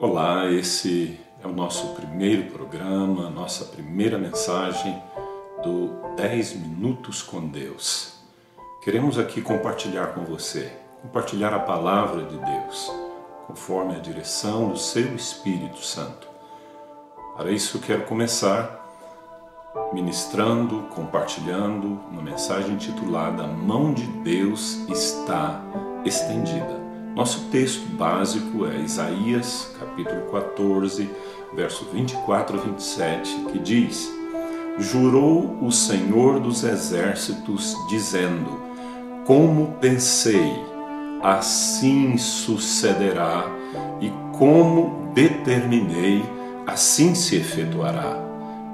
Olá, esse é o nosso primeiro programa, nossa primeira mensagem do 10 Minutos com Deus. Queremos aqui compartilhar com você, compartilhar a Palavra de Deus, conforme a direção do seu Espírito Santo. Para isso eu quero começar ministrando, compartilhando uma mensagem intitulada "A mão de Deus está estendida". Nosso texto básico é Isaías, capítulo 14, verso 24 a 27, que diz: Jurou o Senhor dos Exércitos, dizendo: Como pensei, assim sucederá, e como determinei, assim se efetuará.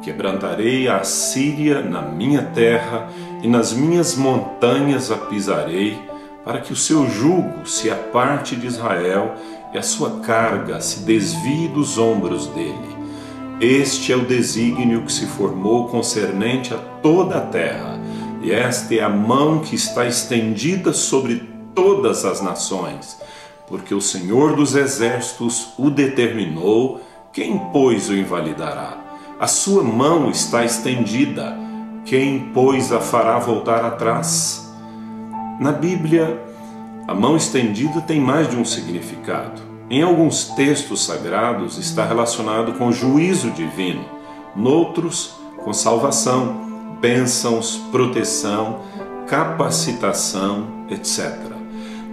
Quebrantarei a Assíria na minha terra, e nas minhas montanhas a pisarei, para que o seu jugo se aparte de Israel e a sua carga se desvie dos ombros dele. Este é o desígnio que se formou concernente a toda a terra, e esta é a mão que está estendida sobre todas as nações, porque o Senhor dos Exércitos o determinou, quem, pois, o invalidará? A sua mão está estendida, quem, pois, a fará voltar atrás? Na Bíblia, a mão estendida tem mais de um significado. Em alguns textos sagrados está relacionado com juízo divino, noutros com salvação, bênçãos, proteção, capacitação, etc.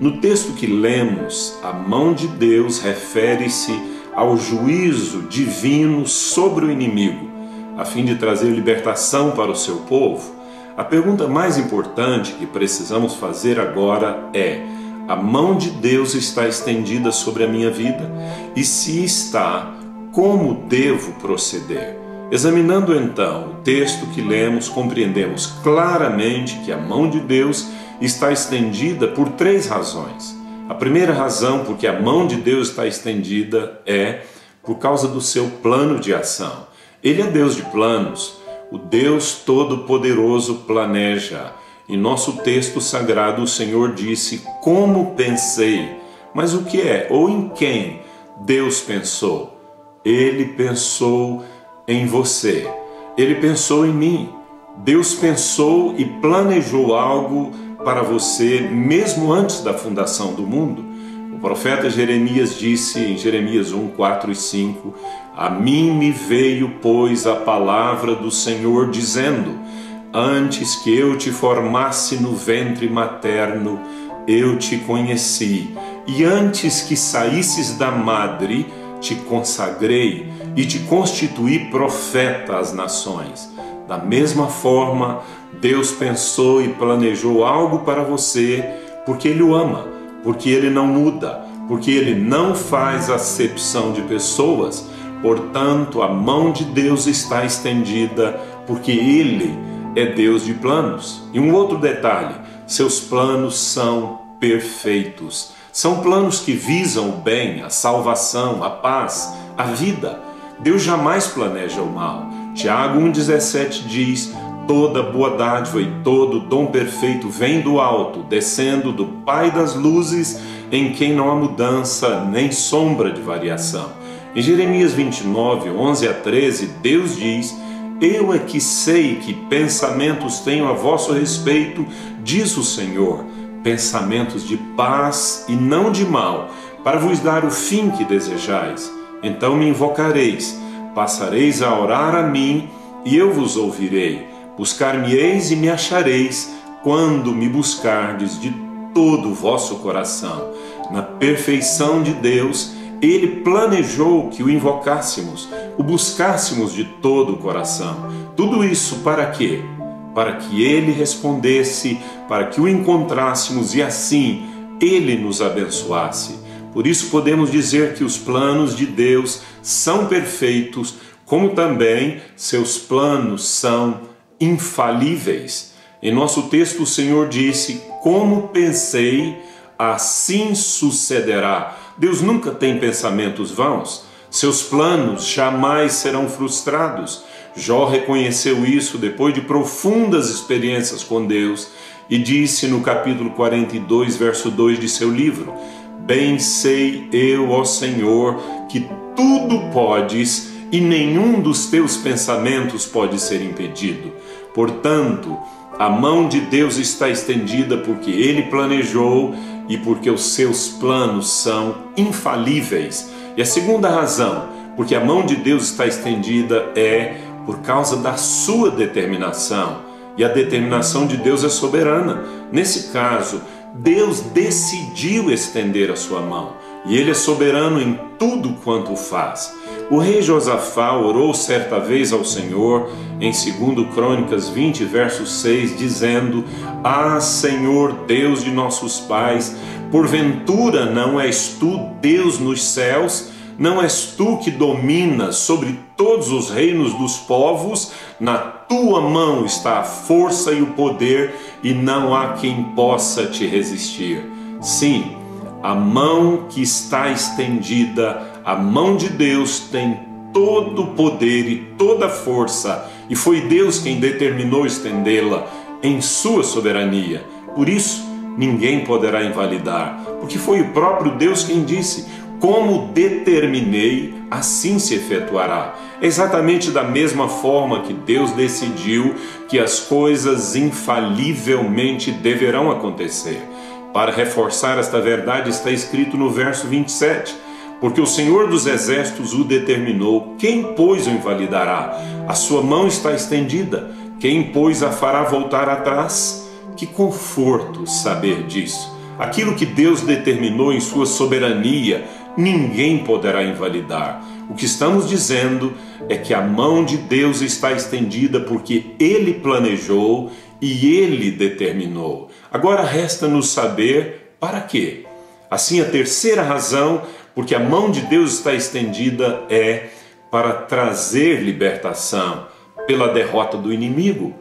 No texto que lemos, a mão de Deus refere-se ao juízo divino sobre o inimigo, a fim de trazer libertação para o seu povo. A pergunta mais importante que precisamos fazer agora é: a mão de Deus está estendida sobre a minha vida? E se está, como devo proceder? Examinando então o texto que lemos, compreendemos claramente que a mão de Deus está estendida por três razões. A primeira razão porque a mão de Deus está estendida é por causa do seu plano de ação. Ele é Deus de planos. O Deus Todo-Poderoso planeja. Em nosso texto sagrado, o Senhor disse: Como pensei. Mas o que é ou em quem Deus pensou? Ele pensou em você. Ele pensou em mim. Deus pensou e planejou algo para você mesmo antes da fundação do mundo. O profeta Jeremias disse em Jeremias 1, 4 e 5: A mim me veio, pois, a palavra do Senhor, dizendo: Antes que eu te formasse no ventre materno, eu te conheci, e antes que saísses da madre, te consagrei e te constituí profeta às nações. Da mesma forma, Deus pensou e planejou algo para você, porque Ele o ama, porque Ele não muda, porque Ele não faz acepção de pessoas. Portanto, a mão de Deus está estendida, porque Ele é Deus de planos. E um outro detalhe: seus planos são perfeitos. São planos que visam o bem, a salvação, a paz, a vida. Deus jamais planeja o mal. Tiago 1,17 diz: Toda boa dádiva e todo dom perfeito vem do alto, descendo do Pai das luzes, em quem não há mudança nem sombra de variação. Em Jeremias 29, 11 a 13, Deus diz: Eu é que sei que pensamentos tenho a vosso respeito, diz o Senhor, pensamentos de paz e não de mal, para vos dar o fim que desejais. Então me invocareis, passareis a orar a mim, e eu vos ouvirei. Buscar-me-eis e me achareis, quando me buscardes de todo o vosso coração. Na perfeição de Deus, Ele planejou que o invocássemos, o buscássemos de todo o coração. Tudo isso para quê? Para que Ele respondesse, para que o encontrássemos e assim Ele nos abençoasse. Por isso podemos dizer que os planos de Deus são perfeitos, como também seus planos são infalíveis. Em nosso texto, o Senhor disse: Como pensei, assim sucederá. Deus nunca tem pensamentos vãos. Seus planos jamais serão frustrados. Jó reconheceu isso depois de profundas experiências com Deus e disse no capítulo 42, verso 2 de seu livro: Bem sei eu, ó Senhor, que tudo podes e nenhum dos teus pensamentos pode ser impedido. Portanto, a mão de Deus está estendida porque Ele planejou e porque os seus planos são infalíveis. E a segunda razão, porque a mão de Deus está estendida, é por causa da sua determinação. E a determinação de Deus é soberana. Nesse caso, Deus decidiu estender a sua mão. E Ele é soberano em tudo quanto faz. O rei Josafá orou certa vez ao Senhor, em 2 Crônicas 20, verso 6, dizendo: Ah, Senhor, Deus de nossos pais, porventura não és Tu Deus nos céus? Não és Tu que dominas sobre todos os reinos dos povos? Na Tua mão está a força e o poder, e não há quem possa te resistir. Sim, a mão que está estendida, a mão de Deus tem todo o poder e toda a força, e foi Deus quem determinou estendê-la em sua soberania. Por isso, ninguém poderá invalidar, porque foi o próprio Deus quem disse: como determinei, assim se efetuará. É exatamente da mesma forma que Deus decidiu que as coisas infalivelmente deverão acontecer. Para reforçar esta verdade está escrito no verso 27, porque o Senhor dos Exércitos o determinou, quem, pois, o invalidará? A sua mão está estendida, quem, pois, a fará voltar atrás? Que conforto saber disso! Aquilo que Deus determinou em sua soberania, ninguém poderá invalidar. O que estamos dizendo é que a mão de Deus está estendida porque Ele planejou e Ele determinou. Agora resta-nos saber para quê. Assim, a terceira razão, porque a mão de Deus está estendida, é para trazer libertação pela derrota do inimigo.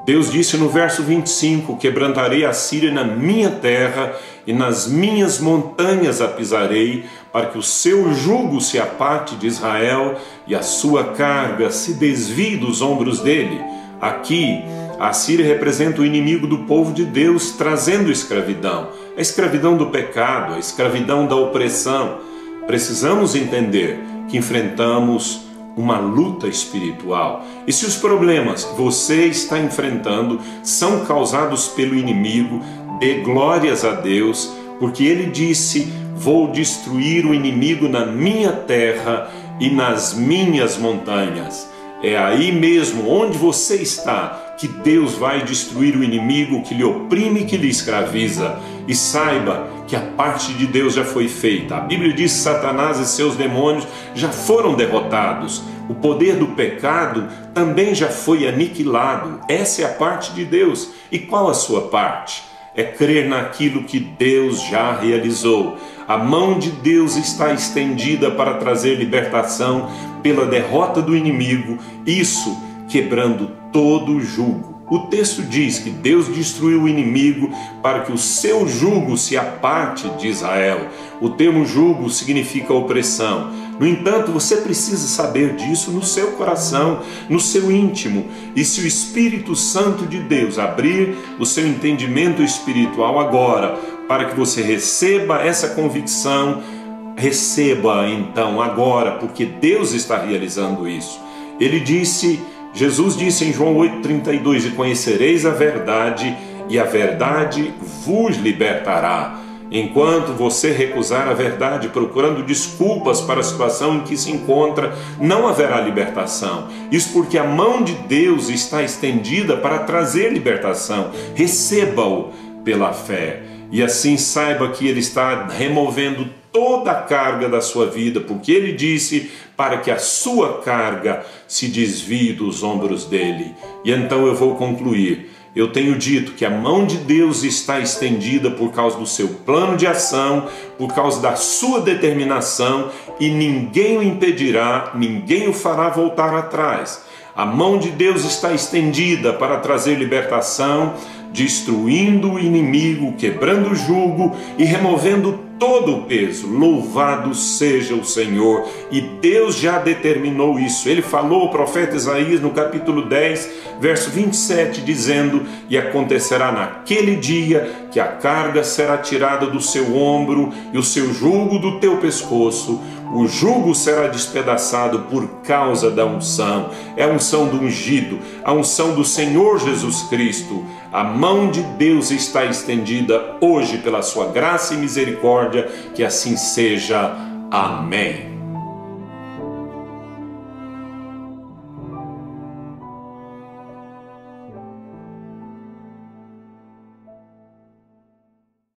Deus disse no verso 25, quebrantarei a Síria na minha terra e nas minhas montanhas a pisarei, para que o seu jugo se aparte de Israel e a sua carga se desvie dos ombros dele. Aqui, a Síria representa o inimigo do povo de Deus, trazendo escravidão. A escravidão do pecado, a escravidão da opressão. Precisamos entender que enfrentamos uma luta espiritual. E se os problemas que você está enfrentando são causados pelo inimigo, dê glórias a Deus, porque Ele disse: vou destruir o inimigo na minha terra e nas minhas montanhas. É aí mesmo onde você está que Deus vai destruir o inimigo que lhe oprime e que lhe escraviza. E saiba que a parte de Deus já foi feita. A Bíblia diz que Satanás e seus demônios já foram derrotados. O poder do pecado também já foi aniquilado. Essa é a parte de Deus. E qual a sua parte? É crer naquilo que Deus já realizou. A mão de Deus está estendida para trazer libertação pela derrota do inimigo, isso quebrando todo o jugo. O texto diz que Deus destruiu o inimigo para que o seu jugo se aparte de Israel. O termo jugo significa opressão. No entanto, você precisa saber disso no seu coração, no seu íntimo. E se o Espírito Santo de Deus abrir o seu entendimento espiritual agora, para que você receba essa convicção, receba então agora, porque Deus está realizando isso. Jesus disse em João 8,32, e conhecereis a verdade, e a verdade vos libertará. Enquanto você recusar a verdade, procurando desculpas para a situação em que se encontra, não haverá libertação. Isso porque a mão de Deus está estendida para trazer libertação. Receba-o pela fé. E assim saiba que Ele está removendo toda a carga da sua vida, porque Ele disse para que a sua carga se desvie dos ombros dele. E então eu vou concluir. Eu tenho dito que a mão de Deus está estendida por causa do seu plano de ação, por causa da sua determinação, e ninguém o impedirá, ninguém o fará voltar atrás. A mão de Deus está estendida para trazer libertação destruindo o inimigo, quebrando o jugo e removendo todo o peso. Louvado seja o Senhor. E Deus já determinou isso. Ele falou ao profeta Isaías no capítulo 10, verso 27, dizendo: e acontecerá naquele dia que a carga será tirada do seu ombro e o seu jugo do teu pescoço. O jugo será despedaçado por causa da unção. É a unção do ungido, a unção do Senhor Jesus Cristo. A mão de Deus está estendida hoje pela sua graça e misericórdia. Que assim seja. Amém.